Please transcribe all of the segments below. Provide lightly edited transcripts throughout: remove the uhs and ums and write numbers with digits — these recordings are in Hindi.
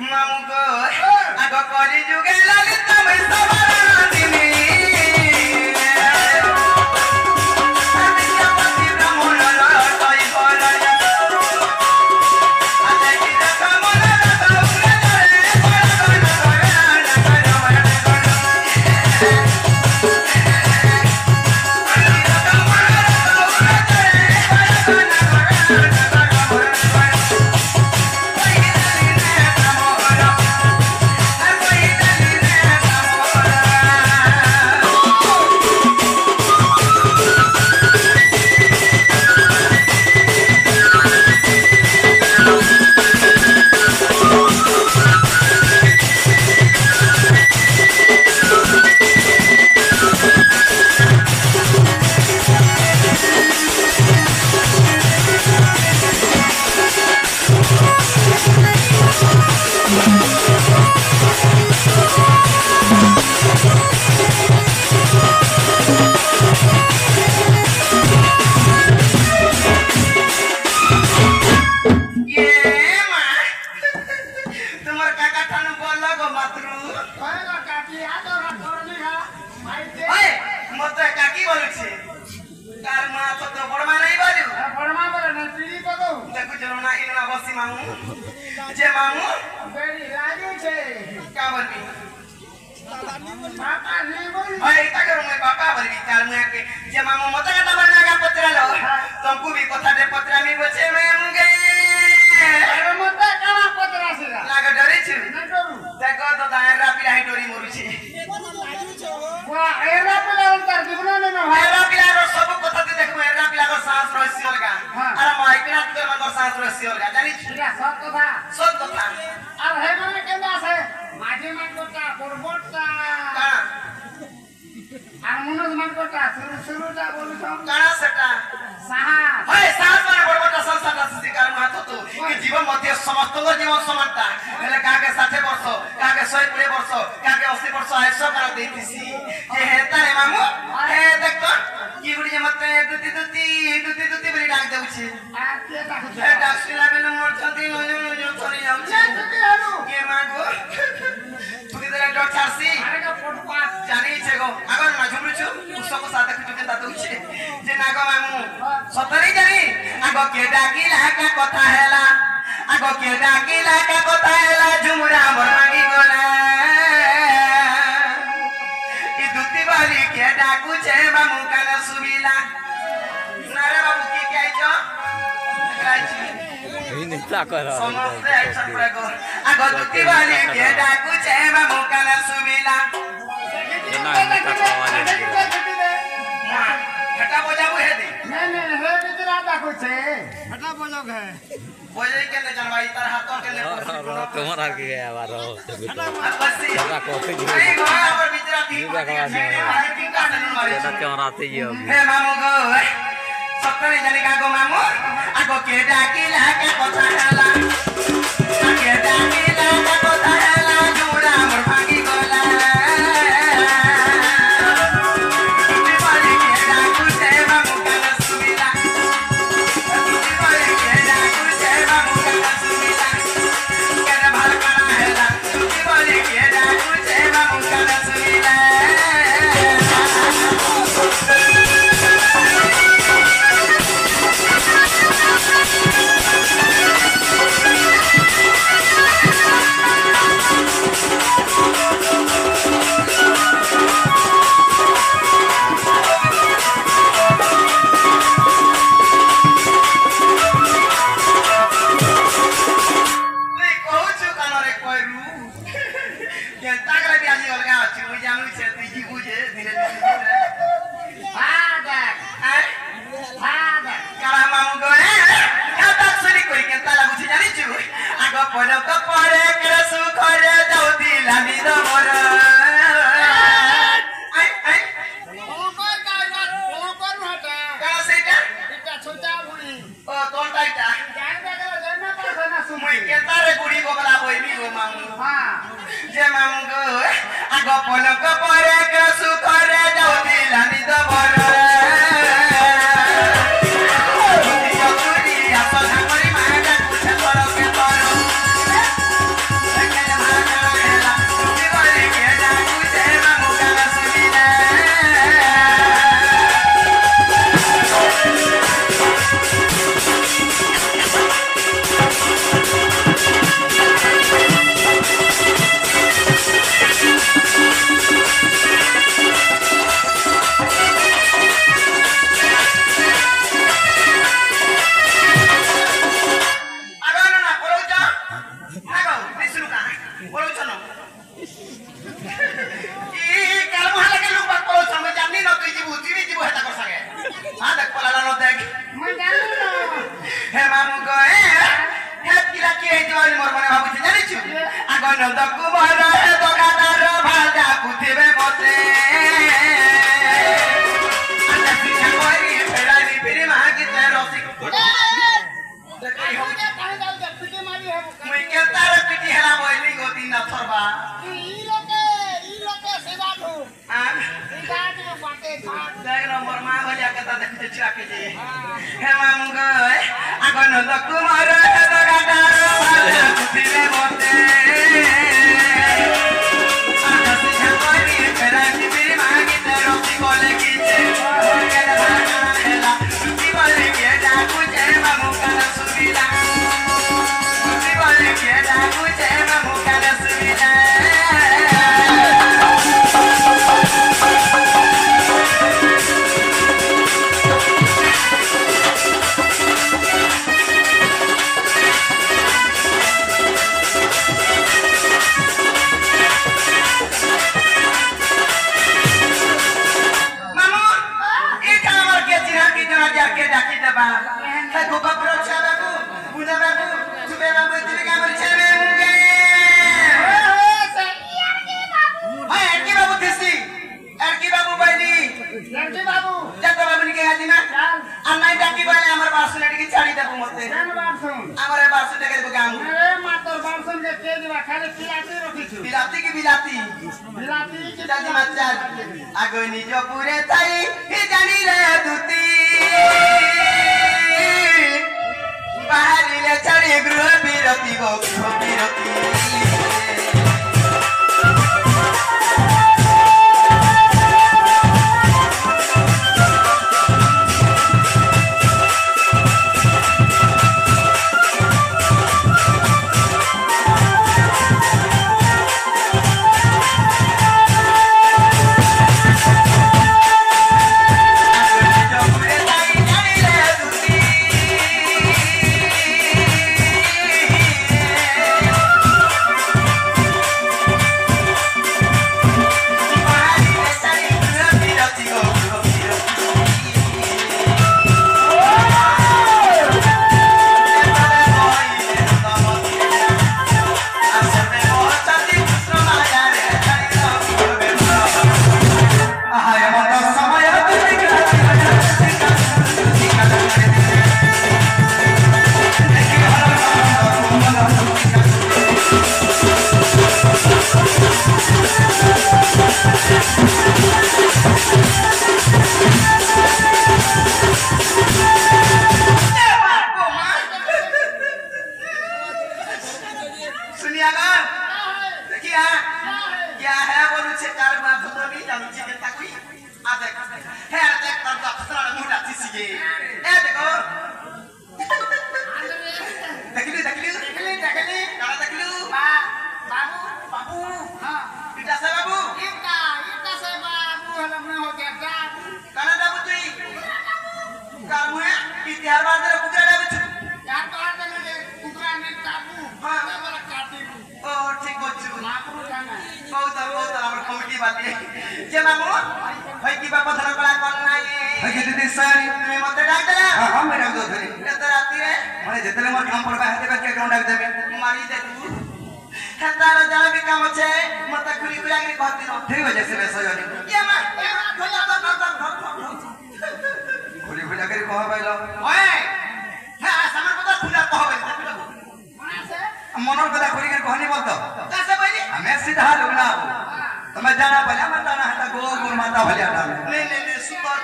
मामू को आगो कली जुगे ललित मैं सवारादिनी छनो ई काल मोहल्ला के लोग बात करो छन मैं जाननी न तुई जीबू जीवी जीबू हेता कर सके हां देख पलाला न देख मैं जानू न हे मामू गए हे किला के हे दिवाली मोर मने भाबु छी जानि छु आगो न द कुमार हे दोकादार भाजा कुथिबे मते आना पिछा कोई फेरानी फिरी मागी ते रसिक देखै हो कहां जाऊ जा पिटे मारी है मैं के तार पिटी हला मोइली गोती न थरबा ई लोके सेवा दो आ गाड में बाटे था देख न मोर मां भलिया के त देखै छिरा के जे हे मामू गए आगो न द कुमार हे दोकादार भाजा कुथिबे मते आना पिछा कोई फेरानी फिरी मागी ते रसिक कोले की जे के दाना हेला की बोले के डाकू जे मामू का सुविला की बोले के डाकू जे मामू का सुविला मामू ई कामर के चिरा की जना जाके डाकी दबा है गोबा पर छाबा को बुना बाबू सुबे बाबू तेरे कामर छाबे मुंगे हां एरकी बाबू थसी एरकी बाबू बनी लड़के बाबू जत बाबू के गादी में अन्नाई डाकी वाले हमर बासु लड़की छाड़ी दबो मते जान बारसुन हमरे बासु डके दबो काम अरे मातर बारसुन के दिवा खाली पिलाती रखी छु बिलाती की बिलाती बिलाती के दादी माचार आगो निज पुरे थाई ही जानी रे दुती बाहरिले छाड़ी गृह बिरती गो गृह बिरती सुनियागा देखिए क्या है बोलू छे कार बात तो नहीं जानू छी के ताकुई आ देख है देख तर तो अफसर मुंडा तिसिए ए देखो देखली देखली देखली देखली काला देखलू बाबू बाबू हां इटा से बाबू इटा से बाबू हलम में हो गया जा काला बाबू तुई कार मुए इतिहास बात रे पुकरा बाबू यार तो आते ने कुतरा ने काबू हां वाला काटी ओ ठीक बच्चू मापरू जाना बहुत हमर कमिटी बात जे मामू भाई की बाप धर कला कर नाही भाई के दीदी सर तुम्हें मत डाक देला हां मैं डाक दो धरी कत राती रे माने जेतले मोर काम पड़बा हेते के ग्राउंड डाक देबे मारी दे तू हेतार जाना भी काम छे मत खुली खुला के कहती न ठीक हो जैसे वैसा जानी ये मा खुला तो खुली खुला के कह बैलो ओए हां सामान पता खुला कह बैल मनोर कदा खुली के कहनी बोलतो कैसे बैली हमें सीधा लुगना तुम्हें जाना पहले मैं जाना है गो गुर माता भलिया डाल नहीं सुपर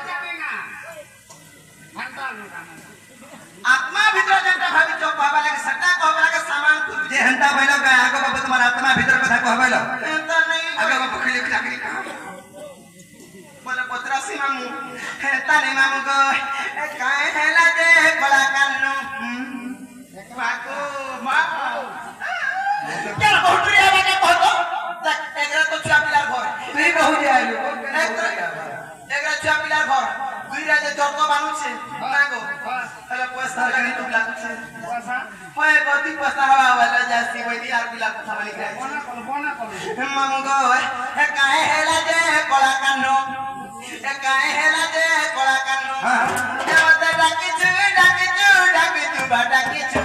आत्मा भीतर जनता भाभी चौक कहबा लगे सट्टा कहबा लगे सामान तू जे हंता भइलो का आगो बाबू तुम्हार आत्मा भीतर कथा कहबैलो हंता नहीं आगो बाबू खिले चाकरी का बोले पत्रासी मामू हंता नहीं मामू गो काहे हेला दे बड़ा कान्नू बाको माको क्या बहुत रे आवा के कहतो एकरा तो छुआ पिलार घर नहीं बहुत आइलो एकरा छुआ पिलार घर दुई राजे जर्को बानु छे नागो हेला पैसा लगे तुम लागु छे पैसा होय गति पैसा हवा वाला जासी वही यार बिलाल কথা বলি খাই বনা কল মামগো এ কাহে হেলা যে কলা কানো এ কাহে হেলা যে কলা কানো এ মতে ডাকিছু বা ডাকিছু